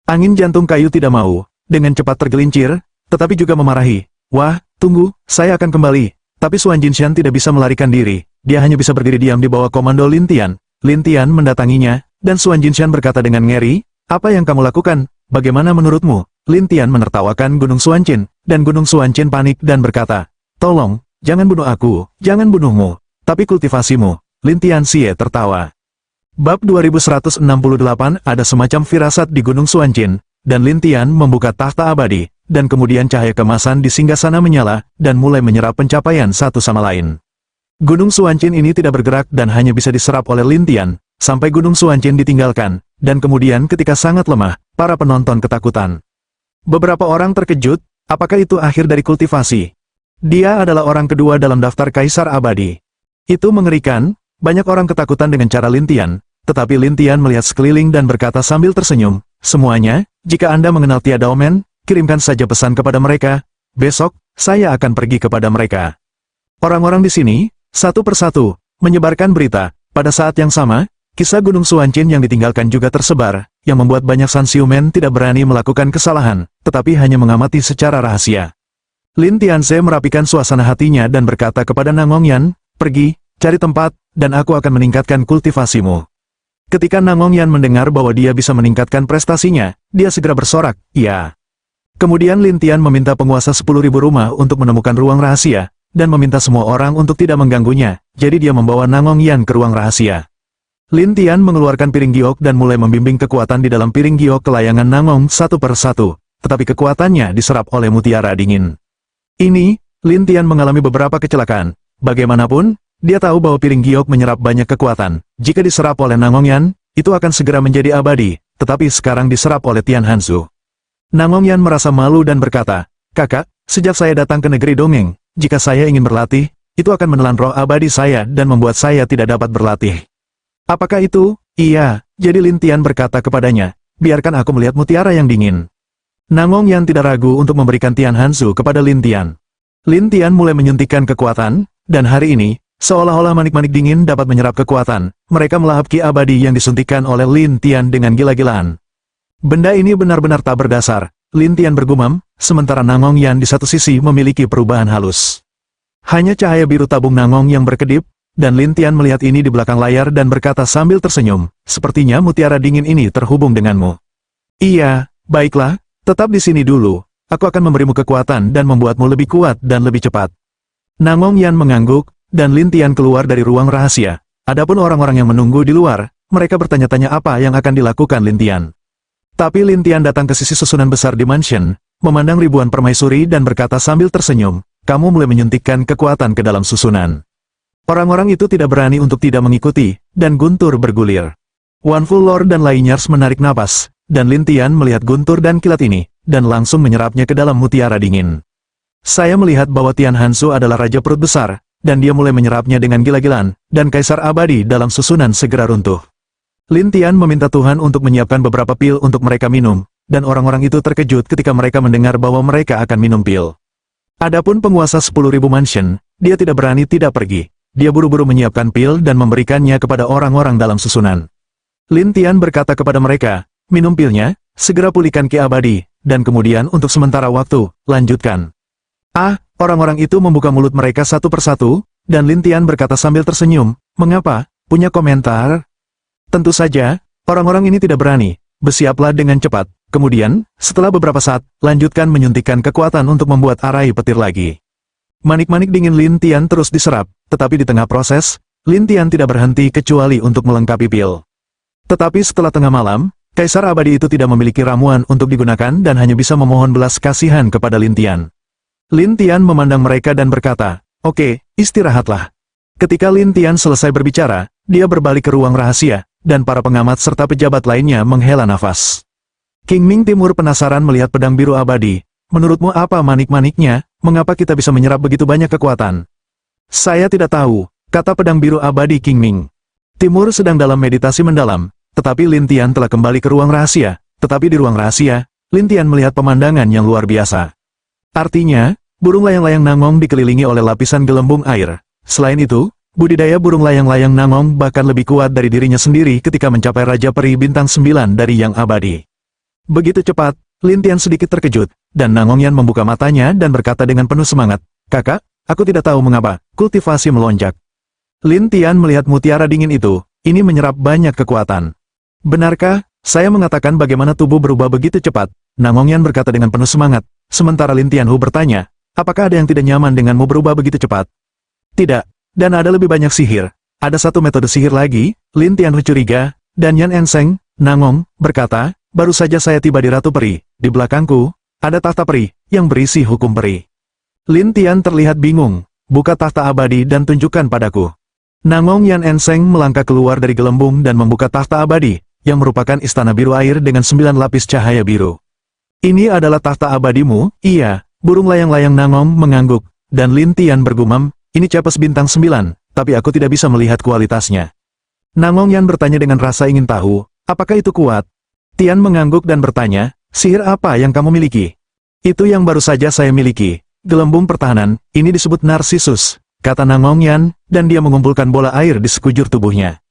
Angin jantung kayu tidak mau, dengan cepat tergelincir, tetapi juga memarahi. Wah, tunggu, saya akan kembali. Tapi Suan Jinshan tidak bisa melarikan diri, dia hanya bisa berdiri diam di bawah komando Lin Tian. Lin Tian mendatanginya, dan Suan Jinshan berkata dengan ngeri, apa yang kamu lakukan? Bagaimana menurutmu? Lin Tian menertawakan Gunung Suancin, dan Gunung Suancin panik dan berkata, tolong, jangan bunuh aku, jangan bunuhmu, tapi kultivasimu. Lin Tian Xie tertawa. Bab 2168 ada semacam firasat di Gunung Suancin, dan Lin Tian membuka tahta abadi, dan kemudian cahaya kemasan di singgasana menyala, dan mulai menyerap pencapaian satu sama lain. Gunung Suancin ini tidak bergerak dan hanya bisa diserap oleh Lin Tian, sampai Gunung Suancin ditinggalkan, dan kemudian ketika sangat lemah, para penonton ketakutan. Beberapa orang terkejut, apakah itu akhir dari kultivasi? Dia adalah orang kedua dalam daftar Kaisar Abadi. Itu mengerikan, banyak orang ketakutan dengan cara Lin Tian, tetapi Lin Tian melihat sekeliling dan berkata sambil tersenyum, semuanya, jika Anda mengenal Tiada Omen, kirimkan saja pesan kepada mereka, besok, saya akan pergi kepada mereka. Orang-orang di sini, satu persatu, menyebarkan berita, pada saat yang sama, kisah Gunung Suancin yang ditinggalkan juga tersebar, yang membuat banyak Sansiumen tidak berani melakukan kesalahan, tetapi hanya mengamati secara rahasia. Lin Tianze merapikan suasana hatinya dan berkata kepada Nangongyan, pergi, cari tempat, dan aku akan meningkatkan kultivasimu. Ketika Nangongyan mendengar bahwa dia bisa meningkatkan prestasinya, dia segera bersorak, iya. Kemudian Lin Tian meminta penguasa 10.000 rumah untuk menemukan ruang rahasia, dan meminta semua orang untuk tidak mengganggunya, jadi dia membawa Nangongyan ke ruang rahasia. Lin Tian mengeluarkan piring giok dan mulai membimbing kekuatan di dalam piring giok ke layangan Nangong satu per satu, tetapi kekuatannya diserap oleh mutiara dingin. Ini, Lin Tian mengalami beberapa kecelakaan. Bagaimanapun, dia tahu bahwa piring giok menyerap banyak kekuatan. Jika diserap oleh Nangongyan, itu akan segera menjadi abadi, tetapi sekarang diserap oleh Tian Hansu. Nangongyan merasa malu dan berkata, kakak, sejak saya datang ke negeri dongeng, jika saya ingin berlatih, itu akan menelan roh abadi saya dan membuat saya tidak dapat berlatih. Apakah itu? Iya, jadi Lin Tian berkata kepadanya, biarkan aku melihat mutiara yang dingin. Nangongyan tidak ragu untuk memberikan Tian Hansu kepada Lin Tian. Lin Tian mulai menyuntikkan kekuatan, dan hari ini, seolah-olah manik-manik dingin dapat menyerap kekuatan, mereka melahap ki abadi yang disuntikkan oleh Lin Tian dengan gila-gilaan. Benda ini benar-benar tak berdasar, Lin Tian bergumam, sementara Nangongyan di satu sisi memiliki perubahan halus. Hanya cahaya biru tabung Nangong yang berkedip, dan Lin Tian melihat ini di belakang layar dan berkata sambil tersenyum, sepertinya mutiara dingin ini terhubung denganmu. Iya, baiklah, tetap di sini dulu, aku akan memberimu kekuatan dan membuatmu lebih kuat dan lebih cepat. Nangongyan mengangguk, dan Lin Tian keluar dari ruang rahasia. Adapun orang-orang yang menunggu di luar, mereka bertanya-tanya apa yang akan dilakukan Lin Tian. Tapi Lin Tian datang ke sisi susunan besar di mansion, memandang ribuan permaisuri dan berkata sambil tersenyum, kamu mulai menyuntikkan kekuatan ke dalam susunan. Orang-orang itu tidak berani untuk tidak mengikuti, dan Guntur bergulir. Wan Fu Lord dan Lainyers menarik napas, dan Lin Tian melihat Guntur dan kilat ini, dan langsung menyerapnya ke dalam mutiara dingin. Saya melihat bahwa Tian Hansu adalah raja perut besar, dan dia mulai menyerapnya dengan gila-gilaan, dan Kaisar Abadi dalam susunan segera runtuh. Lin Tian meminta Tuhan untuk menyiapkan beberapa pil untuk mereka minum, dan orang-orang itu terkejut ketika mereka mendengar bahwa mereka akan minum pil. Adapun penguasa 10.000 mansion, dia tidak berani tidak pergi. Dia buru-buru menyiapkan pil dan memberikannya kepada orang-orang dalam susunan. Lin Tian berkata kepada mereka, minum pilnya, segera pulihkan ki abadi, dan kemudian untuk sementara waktu, lanjutkan. Orang-orang itu membuka mulut mereka satu persatu, dan Lin Tian berkata sambil tersenyum, mengapa? Punya komentar? Tentu saja, orang-orang ini tidak berani, bersiaplah dengan cepat. Kemudian, setelah beberapa saat, lanjutkan menyuntikkan kekuatan untuk membuat arai petir lagi. Manik-manik dingin Lin Tian terus diserap, tetapi di tengah proses, Lin Tian tidak berhenti kecuali untuk melengkapi pil. Tetapi setelah tengah malam, Kaisar Abadi itu tidak memiliki ramuan untuk digunakan dan hanya bisa memohon belas kasihan kepada Lin Tian. Lin Tian memandang mereka dan berkata, oke, istirahatlah. Ketika Lin Tian selesai berbicara, dia berbalik ke ruang rahasia, dan para pengamat serta pejabat lainnya menghela nafas. King Ming Timur penasaran melihat pedang biru abadi. Menurutmu apa manik-maniknya, mengapa kita bisa menyerap begitu banyak kekuatan? Saya tidak tahu, kata pedang biru abadi King Ming. Timur sedang dalam meditasi mendalam, tetapi Lin Tian telah kembali ke ruang rahasia. Tetapi di ruang rahasia, Lin Tian melihat pemandangan yang luar biasa. Artinya, burung layang-layang Nangong dikelilingi oleh lapisan gelembung air. Selain itu, budidaya burung layang-layang Nangong bahkan lebih kuat dari dirinya sendiri ketika mencapai Raja Peri Bintang 9 dari Yang Abadi. Begitu cepat, Lin Tian sedikit terkejut, dan Nangongyan membuka matanya dan berkata dengan penuh semangat, "Kakak, aku tidak tahu mengapa, kultivasi melonjak." Lin Tian melihat mutiara dingin itu, ini menyerap banyak kekuatan. "Benarkah, saya mengatakan bagaimana tubuh berubah begitu cepat?" Nangongyan berkata dengan penuh semangat, sementara Lin Tianhu bertanya, "Apakah ada yang tidak nyaman denganmu berubah begitu cepat?" "Tidak, dan ada lebih banyak sihir. Ada satu metode sihir lagi." Lin Tianhu curiga, dan Yan Enseng, Nangong, berkata, "Baru saja saya tiba di Ratu Peri. Di belakangku, ada tahta peri, yang berisi hukum peri." Lin Tian terlihat bingung. "Buka tahta abadi dan tunjukkan padaku." Nangong Yan Enseng melangkah keluar dari gelembung dan membuka tahta abadi, yang merupakan istana biru air dengan 9 lapis cahaya biru. "Ini adalah tahta abadimu?" "Iya." Burung layang-layang Nangong mengangguk, dan Lin Tian bergumam, "Ini Cepes bintang 9, tapi aku tidak bisa melihat kualitasnya." Nangong Yan bertanya dengan rasa ingin tahu, "Apakah itu kuat?" Tian mengangguk dan bertanya, "Sihir apa yang kamu miliki?" "Itu yang baru saja saya miliki. Gelembung pertahanan, ini disebut Narsisus," kata Nangong Yan, dan dia mengumpulkan bola air di sekujur tubuhnya.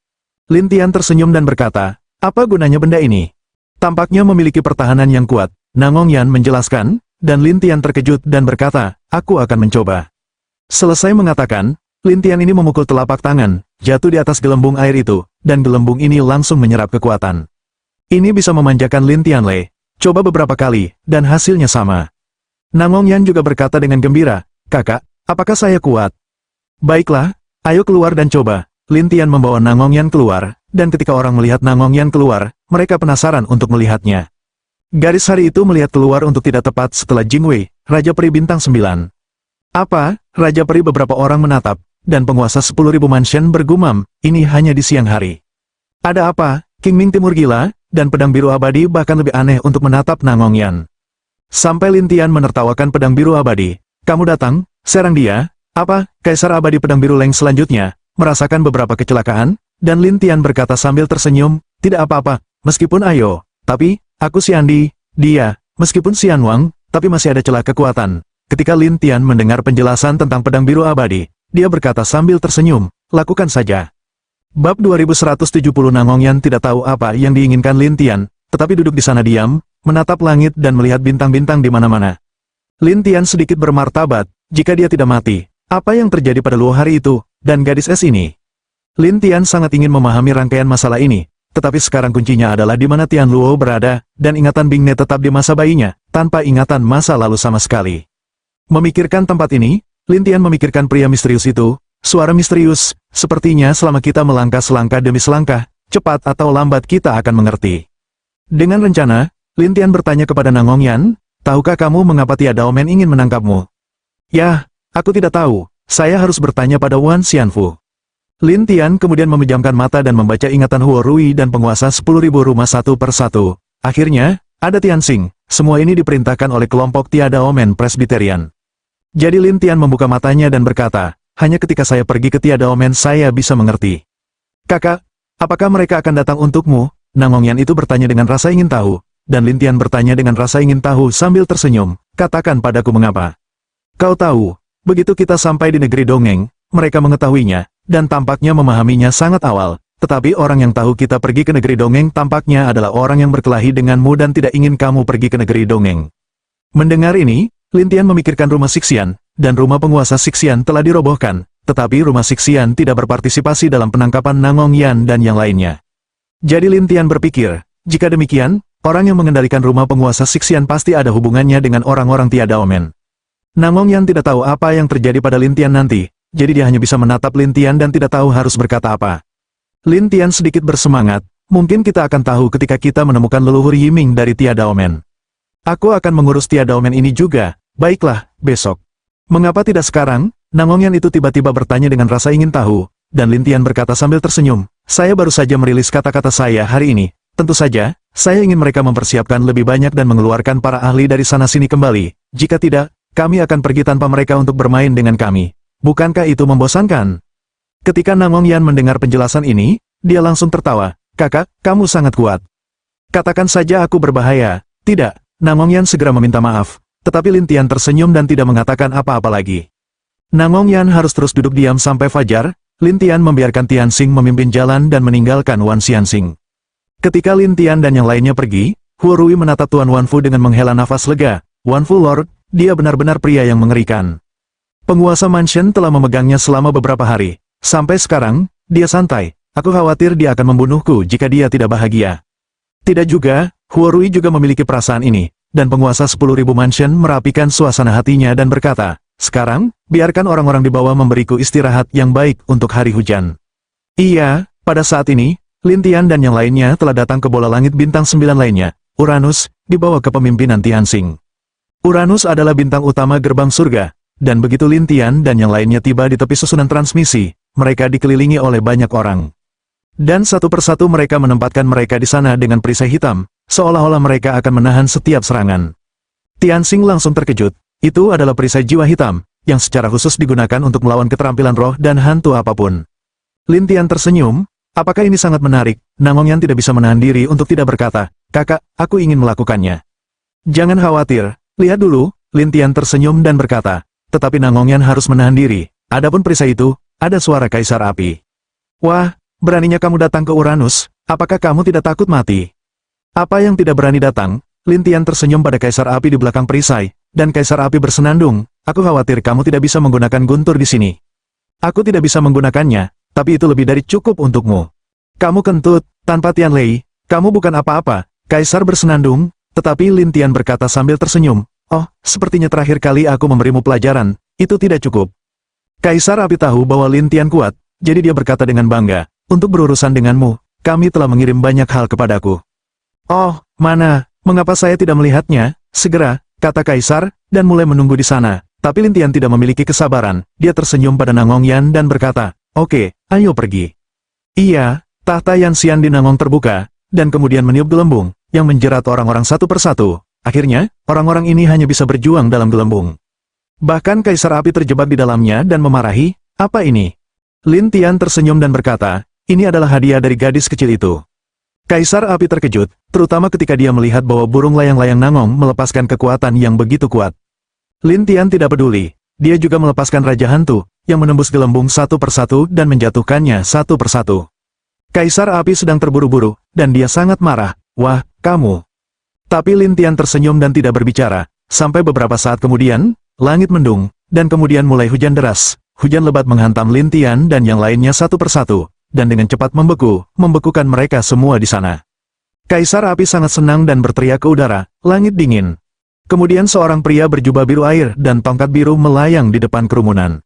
Lin Tian tersenyum dan berkata, "Apa gunanya benda ini?" "Tampaknya memiliki pertahanan yang kuat," Nangong Yan menjelaskan, dan Lin Tian terkejut dan berkata, "Aku akan mencoba." Selesai mengatakan, Lin Tian ini memukul telapak tangan, jatuh di atas gelembung air itu, dan gelembung ini langsung menyerap kekuatan. Ini bisa memanjakan Lin Tianle. Coba beberapa kali, dan hasilnya sama. Nangong Yan juga berkata dengan gembira, "Kakak, apakah saya kuat?" "Baiklah, ayo keluar dan coba." Lin Tian membawa Nangong Yan keluar, dan ketika orang melihat Nangong Yan keluar, mereka penasaran untuk melihatnya. Garis hari itu melihat keluar untuk tidak tepat setelah Jing Wei, Raja Peri Bintang 9. "Apa?" Raja Peri beberapa orang menatap, dan penguasa 10.000 mansion bergumam, "Ini hanya di siang hari." "Ada apa?" King Ming Timur gila, dan pedang biru abadi bahkan lebih aneh untuk menatap Nangong Yan. Sampai Lin Tian menertawakan pedang biru abadi. "Kamu datang, serang dia." "Apa?" Kaisar abadi pedang biru Leng selanjutnya, merasakan beberapa kecelakaan, dan Lin Tian berkata sambil tersenyum, "Tidak apa-apa, meskipun ayo. Tapi, aku Xiandi, dia, meskipun Xian Wang, tapi masih ada celah kekuatan." Ketika Lin Tian mendengar penjelasan tentang pedang biru abadi, dia berkata sambil tersenyum, "Lakukan saja." Bab 2170 Nangong Yan tidak tahu apa yang diinginkan Lin Tian, tetapi duduk di sana diam, menatap langit dan melihat bintang-bintang di mana-mana. Lin Tian sedikit bermartabat, jika dia tidak mati, apa yang terjadi pada luo hari itu, dan gadis es ini? Lin Tian sangat ingin memahami rangkaian masalah ini, tetapi sekarang kuncinya adalah di mana Tian Luo berada, dan ingatan Bing Ne tetap di masa bayinya, tanpa ingatan masa lalu sama sekali. Memikirkan tempat ini, Lin Tian memikirkan pria misterius itu, suara misterius, sepertinya selama kita melangkah selangkah demi selangkah, cepat atau lambat kita akan mengerti. Dengan rencana, Lin Tian bertanya kepada Nangong Yan, "Tahukah kamu mengapa Tiada Omen ingin menangkapmu?" "Yah, aku tidak tahu, saya harus bertanya pada Wan Xianfu." Lin Tian kemudian memejamkan mata dan membaca ingatan Huo Rui dan penguasa 10.000 rumah satu per satu. Akhirnya, ada Tianxing, semua ini diperintahkan oleh kelompok Tiada Omen Presbyterian. Jadi Lin Tian membuka matanya dan berkata, "Hanya ketika saya pergi ke Tiada Omen saya bisa mengerti." "Kakak, apakah mereka akan datang untukmu?" Nangong Yan itu bertanya dengan rasa ingin tahu, dan Lin Tian bertanya dengan rasa ingin tahu sambil tersenyum, "Katakan padaku mengapa." "Kau tahu, begitu kita sampai di negeri dongeng, mereka mengetahuinya, dan tampaknya memahaminya sangat awal, tetapi orang yang tahu kita pergi ke negeri dongeng tampaknya adalah orang yang berkelahi denganmu dan tidak ingin kamu pergi ke negeri dongeng." Mendengar ini, Lin Tian memikirkan rumah Sixian, dan rumah penguasa Sixian telah dirobohkan, tetapi rumah Sixian tidak berpartisipasi dalam penangkapan Nangong Yan dan yang lainnya. Jadi Lin Tian berpikir, jika demikian, orang yang mengendalikan rumah penguasa Sixian pasti ada hubungannya dengan orang-orang Tiada Omen. Nangong Yan tidak tahu apa yang terjadi pada Lin Tian nanti, jadi dia hanya bisa menatap Lin Tian dan tidak tahu harus berkata apa. Lin Tian sedikit bersemangat, "Mungkin kita akan tahu ketika kita menemukan leluhur Yiming dari Tiada Omen. Aku akan mengurus Tiada Omen ini juga, baiklah, besok." "Mengapa tidak sekarang?" Nangong Yan itu tiba-tiba bertanya dengan rasa ingin tahu, dan Lin Tian berkata sambil tersenyum, "Saya baru saja merilis kata-kata saya hari ini. Tentu saja, saya ingin mereka mempersiapkan lebih banyak dan mengeluarkan para ahli dari sana-sini kembali. Jika tidak, kami akan pergi tanpa mereka untuk bermain dengan kami." bukankah itu membosankan? Ketika Namongyan mendengar penjelasan ini, dia langsung tertawa. Kakak, kamu sangat kuat. Katakan saja aku berbahaya. Tidak, Namongyan segera meminta maaf. Tetapi Lin Tian tersenyum dan tidak mengatakan apa-apa lagi. Namongyan harus terus duduk diam sampai fajar. Lin Tian membiarkan Tian Xing memimpin jalan dan meninggalkan Wan Xianxing. Ketika Lin Tian dan yang lainnya pergi, Huo Rui menatap Tuan Wan Fu dengan menghela nafas lega. Wan Fu Lord, dia benar-benar pria yang mengerikan. Penguasa mansion telah memegangnya selama beberapa hari. Sampai sekarang, dia santai. Aku khawatir dia akan membunuhku jika dia tidak bahagia. Tidak juga, Huo Rui juga memiliki perasaan ini, dan penguasa 10.000 mansion merapikan suasana hatinya dan berkata, sekarang, biarkan orang-orang di bawah memberiku istirahat yang baik untuk hari hujan. Iya, pada saat ini, Lin Tian dan yang lainnya telah datang ke bola langit bintang 9 lainnya, Uranus, dibawa ke kepemimpinan Tian Xing. Uranus adalah bintang utama gerbang surga, dan begitu Lin Tian dan yang lainnya tiba di tepi susunan transmisi, mereka dikelilingi oleh banyak orang. Dan satu persatu mereka menempatkan mereka di sana dengan perisai hitam, seolah-olah mereka akan menahan setiap serangan. Tian Xing langsung terkejut, itu adalah perisai jiwa hitam, yang secara khusus digunakan untuk melawan keterampilan roh dan hantu apapun. Lin Tian tersenyum, apakah ini sangat menarik, Namongyan tidak bisa menahan diri untuk tidak berkata, kakak, aku ingin melakukannya. Jangan khawatir, lihat dulu, Lin Tian tersenyum dan berkata, tetapi Namongyan harus menahan diri, adapun perisai itu, ada suara Kaisar Api. Wah, beraninya kamu datang ke Uranus, apakah kamu tidak takut mati? Apa yang tidak berani datang? Lin Tian tersenyum pada Kaisar Api di belakang perisai, dan Kaisar Api bersenandung, aku khawatir kamu tidak bisa menggunakan guntur di sini. Aku tidak bisa menggunakannya, tapi itu lebih dari cukup untukmu. Kamu kentut, tanpa Tian Lei, kamu bukan apa-apa, Kaisar bersenandung, tetapi Lin Tian berkata sambil tersenyum, oh, sepertinya terakhir kali aku memberimu pelajaran, itu tidak cukup. Kaisar Api tahu bahwa Lin Tian kuat, jadi dia berkata dengan bangga, untuk berurusan denganmu, kami telah mengirim banyak hal kepadaku. Oh, mana, mengapa saya tidak melihatnya? Segera, kata Kaisar, dan mulai menunggu di sana. Tapi Lin Tian tidak memiliki kesabaran, dia tersenyum pada Namongyan dan berkata, oke, ayo pergi. Iya, tahta Yan Xian di Namong terbuka, dan kemudian meniup gelembung, yang menjerat orang-orang satu persatu. Akhirnya, orang-orang ini hanya bisa berjuang dalam gelembung. Bahkan Kaisar Api terjebak di dalamnya dan memarahi, apa ini? Lin Tian tersenyum dan berkata, ini adalah hadiah dari gadis kecil itu. Kaisar Api terkejut, terutama ketika dia melihat bahwa burung layang-layang Namong melepaskan kekuatan yang begitu kuat. Lin Tian tidak peduli, dia juga melepaskan Raja Hantu, yang menembus gelembung satu persatu dan menjatuhkannya satu persatu. Kaisar Api sedang terburu-buru, dan dia sangat marah, wah, kamu. Tapi Lin Tian tersenyum dan tidak berbicara, sampai beberapa saat kemudian, langit mendung, dan kemudian mulai hujan deras. Hujan lebat menghantam Lin Tian dan yang lainnya satu persatu, dan dengan cepat membekukan mereka semua di sana. Kaisar Api sangat senang dan berteriak ke udara, langit dingin. Kemudian seorang pria berjubah biru air dan tongkat biru melayang di depan kerumunan.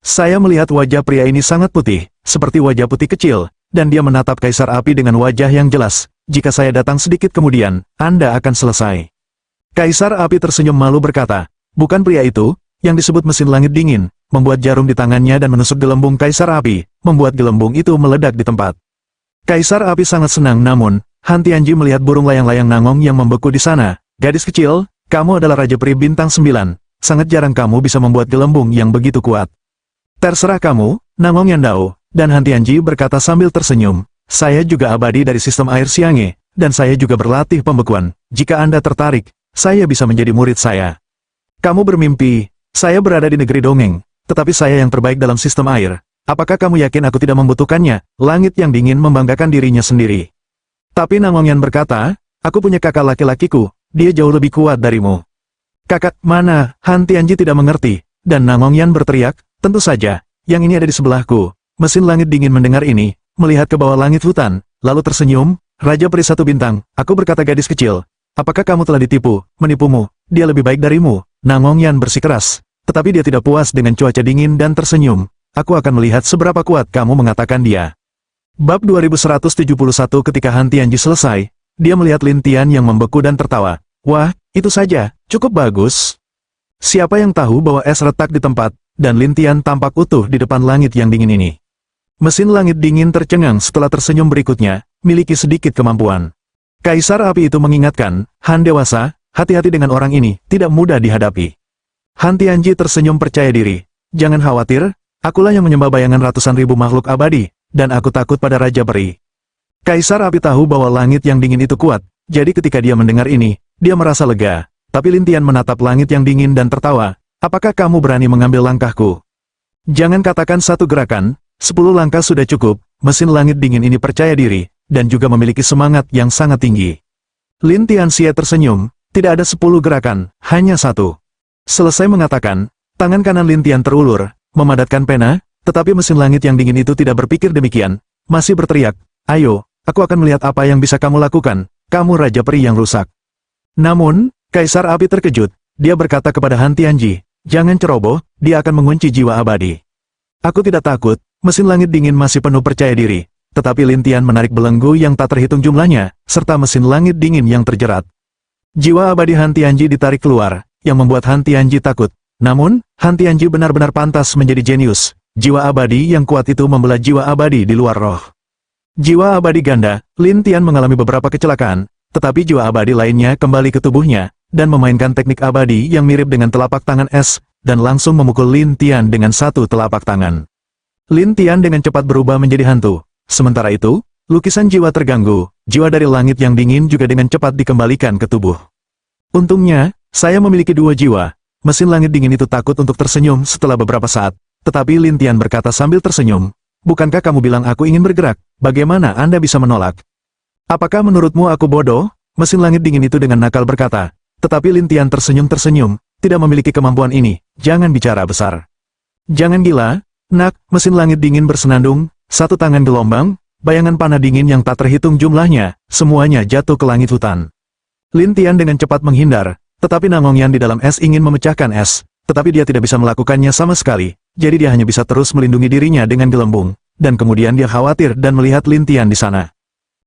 Saya melihat wajah pria ini sangat putih, seperti wajah putih kecil, dan dia menatap Kaisar Api dengan wajah yang jelas, jika saya datang sedikit kemudian, Anda akan selesai. Kaisar Api tersenyum malu berkata, bukan pria itu, yang disebut mesin langit dingin, membuat jarum di tangannya dan menusuk gelembung Kaisar Api, membuat gelembung itu meledak di tempat. Kaisar Api sangat senang namun, Han Tianji melihat burung layang-layang Namong yang membeku di sana. Gadis kecil, kamu adalah Raja Peri Bintang 9, sangat jarang kamu bisa membuat gelembung yang begitu kuat. Terserah kamu, Namong Yandao, dan Han Tianji berkata sambil tersenyum, saya juga abadi dari sistem air Xianghe, dan saya juga berlatih pembekuan, jika Anda tertarik, saya bisa menjadi murid saya. Kamu bermimpi, saya berada di negeri dongeng, tetapi saya yang terbaik dalam sistem air. Apakah kamu yakin aku tidak membutuhkannya? Langit yang dingin membanggakan dirinya sendiri. Tapi Namongyan berkata, aku punya kakak laki-lakiku, dia jauh lebih kuat darimu. Kakak mana? Han Tianji tidak mengerti, dan Namongyan berteriak, tentu saja, yang ini ada di sebelahku. Mesin langit dingin mendengar ini, melihat ke bawah langit hutan, lalu tersenyum, Raja Peri 1 bintang, aku berkata gadis kecil, apakah kamu telah ditipu, menipumu, dia lebih baik darimu. Namongyan bersikeras, tetapi dia tidak puas dengan cuaca dingin dan tersenyum. Aku akan melihat seberapa kuat kamu mengatakan dia. Bab 2171 ketika Han Tianji selesai, dia melihat Lin Tian yang membeku dan tertawa. Wah, itu saja, cukup bagus. Siapa yang tahu bahwa es retak di tempat, dan Lin Tian tampak utuh di depan langit yang dingin ini. Mesin langit dingin tercengang setelah tersenyum berikutnya, miliki sedikit kemampuan. Kaisar Api itu mengingatkan, Han dewasa, hati-hati dengan orang ini, tidak mudah dihadapi. Han Tianji tersenyum percaya diri. Jangan khawatir, akulah yang menyembah bayangan ratusan ribu makhluk abadi, dan aku takut pada Raja Peri. Kaisar Api tahu bahwa langit yang dingin itu kuat, jadi ketika dia mendengar ini, dia merasa lega. Tapi Lin Tian menatap langit yang dingin dan tertawa. Apakah kamu berani mengambil langkahku? Jangan katakan satu gerakan, 10 langkah sudah cukup. Mesin langit dingin ini percaya diri, dan juga memiliki semangat yang sangat tinggi. Lin Tianxie tersenyum, tidak ada 10 gerakan, hanya satu. Selesai mengatakan, tangan kanan Lin Tian terulur, memadatkan pena, tetapi mesin langit yang dingin itu tidak berpikir demikian, masih berteriak, ayo, aku akan melihat apa yang bisa kamu lakukan, kamu Raja Peri yang rusak. Namun, Kaisar Api terkejut, dia berkata kepada Han Tianji, jangan ceroboh, dia akan mengunci jiwa abadi. Aku tidak takut, mesin langit dingin masih penuh percaya diri, tetapi Lin Tian menarik belenggu yang tak terhitung jumlahnya, serta mesin langit dingin yang terjerat. Jiwa abadi Han Tianji ditarik keluar, yang membuat Han Tianji takut. Namun, Han Tianji benar-benar pantas menjadi jenius. Jiwa abadi yang kuat itu membelah jiwa abadi di luar roh. Jiwa abadi ganda, Lin Tian mengalami beberapa kecelakaan, tetapi jiwa abadi lainnya kembali ke tubuhnya, dan memainkan teknik abadi yang mirip dengan telapak tangan es, dan langsung memukul Lin Tian dengan satu telapak tangan. Lin Tian dengan cepat berubah menjadi hantu. Sementara itu, lukisan jiwa terganggu, jiwa dari langit yang dingin juga dengan cepat dikembalikan ke tubuh. Untungnya, saya memiliki 2 jiwa. Mesin langit dingin itu takut untuk tersenyum setelah beberapa saat, tetapi Lin Tian berkata sambil tersenyum, bukankah kamu bilang aku ingin bergerak, bagaimana Anda bisa menolak? Apakah menurutmu aku bodoh? Mesin langit dingin itu dengan nakal berkata, tetapi Lin Tian tersenyum-tersenyum, tidak memiliki kemampuan ini, jangan bicara besar. Jangan gila, nak, mesin langit dingin bersenandung, satu tangan gelombang, bayangan panah dingin yang tak terhitung jumlahnya, semuanya jatuh ke langit hutan. Lin Tian dengan cepat menghindar, tetapi Nangongyan di dalam es ingin memecahkan es, tetapi dia tidak bisa melakukannya sama sekali, jadi dia hanya bisa terus melindungi dirinya dengan gelembung, dan kemudian dia khawatir dan melihat Lin Tian di sana.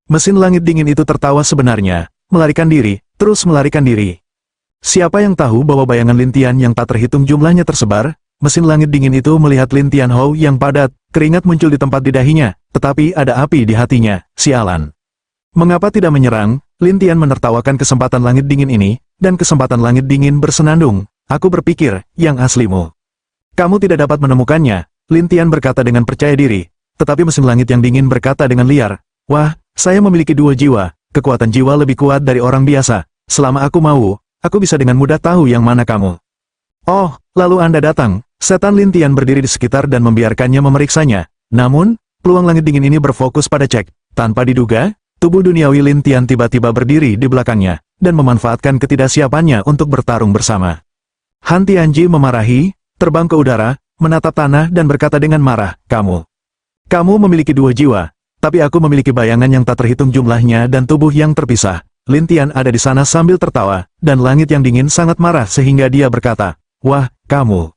Mesin langit dingin itu tertawa sebenarnya, melarikan diri, terus melarikan diri. Siapa yang tahu bahwa bayangan Lin Tian yang tak terhitung jumlahnya tersebar? Mesin langit dingin itu melihat Lin Tian Hou yang padat, keringat muncul di tempat di dahinya, tetapi ada api di hatinya, sialan. Mengapa tidak menyerang? Lin Tian menertawakan kesempatan langit dingin ini, dan kesempatan langit dingin bersenandung. Aku berpikir, yang aslimu. Kamu tidak dapat menemukannya, Lin Tian berkata dengan percaya diri, tetapi mesin langit yang dingin berkata dengan liar, wah, saya memiliki 2 jiwa, kekuatan jiwa lebih kuat dari orang biasa, selama aku mau, aku bisa dengan mudah tahu yang mana kamu. Oh, lalu Anda datang. Setan Lin Tian berdiri di sekitar dan membiarkannya memeriksanya. Namun, peluang langit dingin ini berfokus pada Cek. Tanpa diduga, tubuh duniawi Lin Tian tiba-tiba berdiri di belakangnya, dan memanfaatkan ketidaksiapannya untuk bertarung bersama. Han Tianji memarahi, terbang ke udara, menatap tanah dan berkata dengan marah, Kamu memiliki 2 jiwa, tapi aku memiliki bayangan yang tak terhitung jumlahnya dan tubuh yang terpisah. Lin Tian ada di sana sambil tertawa, dan langit yang dingin sangat marah sehingga dia berkata, wah, kamu.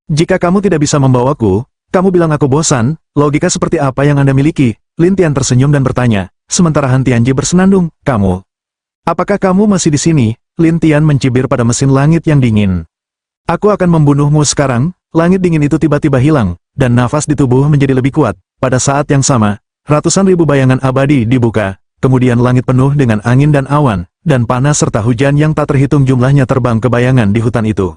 Jika kamu tidak bisa membawaku, kamu bilang aku bosan, logika seperti apa yang Anda miliki? Lin Tian tersenyum dan bertanya, sementara Han Tianji bersenandung, kamu. Apakah kamu masih di sini? Lin Tian mencibir pada mesin langit yang dingin. Aku akan membunuhmu sekarang. Langit dingin itu tiba-tiba hilang, dan nafas di tubuh menjadi lebih kuat. Pada saat yang sama, ratusan ribu bayangan abadi dibuka, kemudian langit penuh dengan angin dan awan, dan panas serta hujan yang tak terhitung jumlahnya terbang ke bayangan di hutan itu.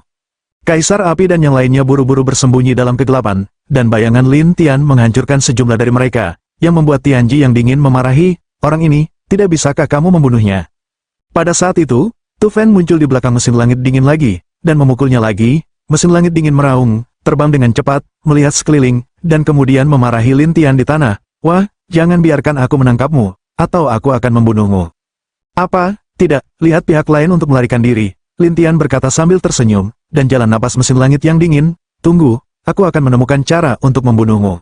Kaisar Api dan yang lainnya buru-buru bersembunyi dalam kegelapan, dan bayangan Lin Tian menghancurkan sejumlah dari mereka, yang membuat Tianji yang dingin memarahi, orang ini, tidak bisakah kamu membunuhnya? Pada saat itu, Tu Fen muncul di belakang mesin langit dingin lagi, dan memukulnya lagi, mesin langit dingin meraung, terbang dengan cepat, melihat sekeliling, dan kemudian memarahi Lin Tian di tanah, wah, jangan biarkan aku menangkapmu, atau aku akan membunuhmu. Apa? Tidak, lihat pihak lain untuk melarikan diri. Lin Tian berkata sambil tersenyum, dan jalan napas mesin langit yang dingin, tunggu, aku akan menemukan cara untuk membunuhmu.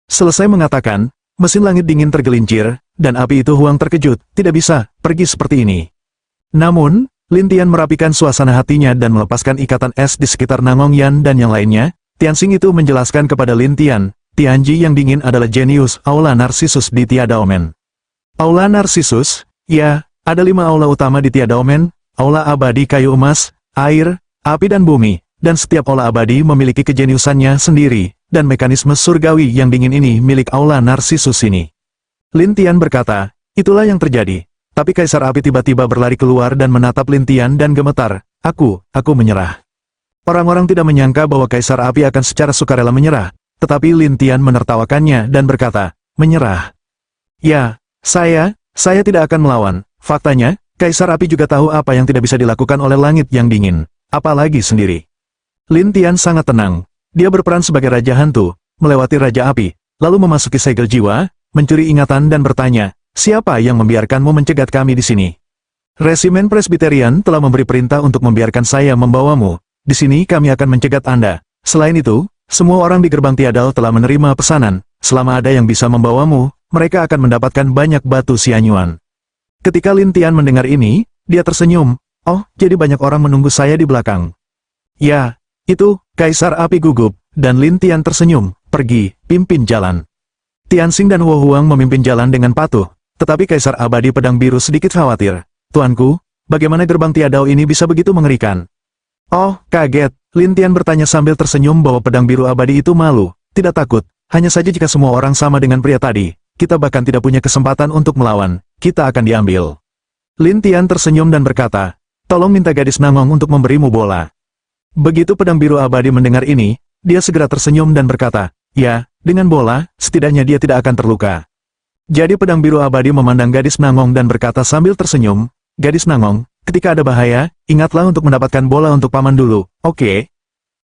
Selesai mengatakan, mesin langit dingin tergelincir, dan api itu huang terkejut, tidak bisa, pergi seperti ini. Namun, Lin Tian merapikan suasana hatinya dan melepaskan ikatan es di sekitar Nangongyan dan yang lainnya. Tianxing itu menjelaskan kepada Lin Tian, Tianji yang dingin adalah jenius Aula Narsisus di Tiada Omen. Aula Narsisus? Ya, ada 5 aula utama di Tiada Omen, aula abadi kayu emas, air, api dan bumi, dan setiap aula abadi memiliki kejeniusannya sendiri, dan mekanisme surgawi yang dingin ini milik aula Narsisus ini. Lin Tian berkata, itulah yang terjadi. Tapi Kaisar Api tiba-tiba berlari keluar dan menatap Lin Tian dan gemetar, aku menyerah. Orang-orang tidak menyangka bahwa Kaisar Api akan secara sukarela menyerah, tetapi Lin Tian menertawakannya dan berkata, menyerah. Ya, saya tidak akan melawan. Faktanya, Kaisar Api juga tahu apa yang tidak bisa dilakukan oleh langit yang dingin, apalagi sendiri. Lin Tian sangat tenang. Dia berperan sebagai Raja Hantu, melewati Raja Api, lalu memasuki segel jiwa, mencuri ingatan dan bertanya, siapa yang membiarkanmu mencegat kami di sini? Resimen Presbyterian telah memberi perintah untuk membiarkan saya membawamu. Di sini kami akan mencegat Anda. Selain itu, semua orang di gerbang Tiadal telah menerima pesanan. Selama ada yang bisa membawamu, mereka akan mendapatkan banyak batu sianyuan. Ketika Lin Tian mendengar ini, dia tersenyum. Oh, jadi banyak orang menunggu saya di belakang. Ya, itu, Kaisar Api gugup, dan Lin Tian tersenyum. Pergi, pimpin jalan. Tianxing dan Wo Huang memimpin jalan dengan patuh, tetapi Kaisar Abadi Pedang Biru sedikit khawatir. Tuanku, bagaimana gerbang Tiadao ini bisa begitu mengerikan? Oh, kaget. Lin Tian bertanya sambil tersenyum bahwa pedang biru abadi itu malu. Tidak takut, hanya saja jika semua orang sama dengan pria tadi, kita bahkan tidak punya kesempatan untuk melawan, kita akan diambil. Lin Tian tersenyum dan berkata, tolong minta gadis Nangong untuk memberimu bola. Begitu pedang biru abadi mendengar ini, dia segera tersenyum dan berkata, ya, dengan bola, setidaknya dia tidak akan terluka. Jadi pedang biru abadi memandang gadis Nangong dan berkata sambil tersenyum, gadis Nangong, ketika ada bahaya, ingatlah untuk mendapatkan bola untuk paman dulu, oke?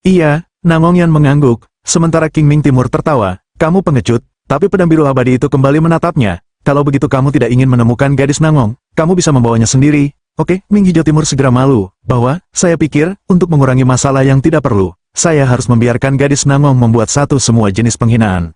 Iya, Nangong Yan mengangguk, sementara King Ming Timur tertawa, kamu pengecut, tapi pedang biru abadi itu kembali menatapnya. Kalau begitu kamu tidak ingin menemukan gadis Nangong, kamu bisa membawanya sendiri. Oke, Ming Hijau Timur segera malu, bahwa, saya pikir, untuk mengurangi masalah yang tidak perlu, saya harus membiarkan gadis Nangong membuat satu semua jenis penghinaan.